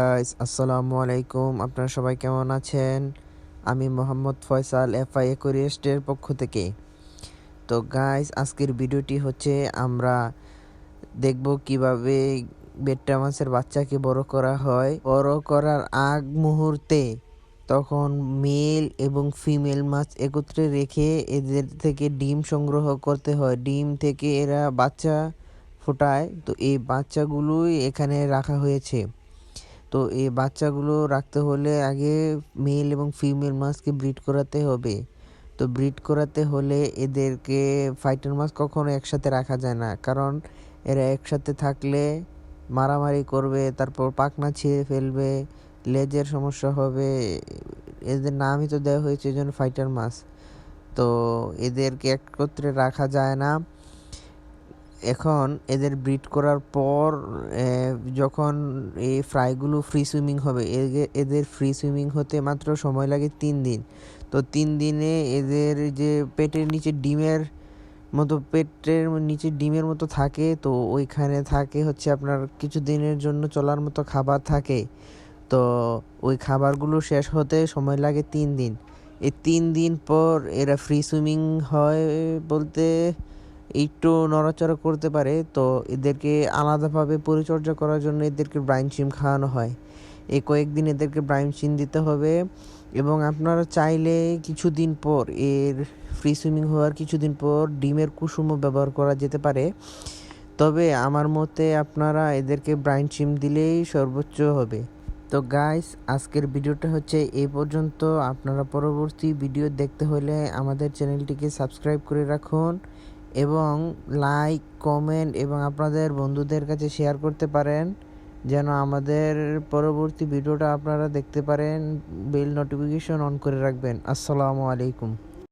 Guys, আসসালামু আলাইকুম। আপনারা সবাই কেমন আছেন? আমি মোহাম্মদ ফয়সাল, এফআই একুরিস্টের পক্ষ থেকে। তো গাইস, আজকের ভিডিওটি হচ্ছে আমরা দেখব কিভাবে বেট্টা মাছের বাচ্চাকে বড় করা হয়। বড় করার আগ মুহূর্তে তখন মেল এবং ফিমেল মাছ একত্রে রেখে এদের থেকে ডিম সংগ্রহ করতে হয়। ডিম থেকে এরা বাচ্চা ফোটায়। তো এই বাচ্চাগুলোই এখানে রাখা হয়েছে। তো এই বাচ্চাগুলো রাখতে হলে আগে মেল এবং ফিমেল মাছকে ব্রিড করাতে হবে। তো ব্রিড করাতে হলে এদেরকে ফাইটার মাছ কখনো একসাথে রাখা যায় না, কারণ এরা একসাথে থাকলে মারামারি করবে, তারপর পাখনা ছিঁড়ে ফেলবে, লেজের সমস্যা হবে। এদের নামই তো দেওয়া হয়েছে এই জন্য ফাইটার মাছ। তো এদেরকে একত্রে রাখা যায় না। এখন এদের ব্রিড করার পর যখন এই ফ্রাইগুলো ফ্রি সুইমিং হবে, এদের ফ্রি সুইমিং হতে মাত্র সময় লাগে 3 দিন। তো 3 দিনে এদের যে পেটের নিচে ডিমের মতো থাকে, তো ওইখানে থাকে হচ্ছে আপনার কিছু দিনের জন্য চলার মতো খাবার থাকে। তো ওই খাবারগুলো শেষ হতে সময় লাগে 3 দিন। এই 3 দিন পর এরা ফ্রি সুইমিং হয় বলতে একটু নড়াচড়া করতে পারে। তো এদেরকে আলাদাভাবে পরিচর্যা করার জন্য এদেরকে ব্রাইন শিম খাওয়ানো হয়। এই কয়েকদিন এদেরকে ব্রাইন শিম দিতে হবে। এবং আপনারা চাইলে কিছুদিন পর, এর ফ্রি সুইমিং হওয়ার কিছুদিন পর ডিমের কুসুমও ব্যবহার করা যেতে পারে। তবে আমার মতে আপনারা এদেরকে ব্রাইন শিম দিলেই সর্বোচ্চ হবে। তো গাইস, আজকের ভিডিওটা হচ্ছে এই পর্যন্ত। আপনারা পরবর্তী ভিডিও দেখতে হলে আমাদের চ্যানেলটিকে সাবস্ক্রাইব করে রাখুন এবং লাইক, কমেন্ট এবং আপনাদের বন্ধুদের কাছে শেয়ার করতে পারেন, যেন আমাদের পরবর্তী ভিডিওটা আপনারা দেখতে পারেন। বেল নোটিফিকেশন অন করে রাখবেন। আসসালামু আলাইকুম।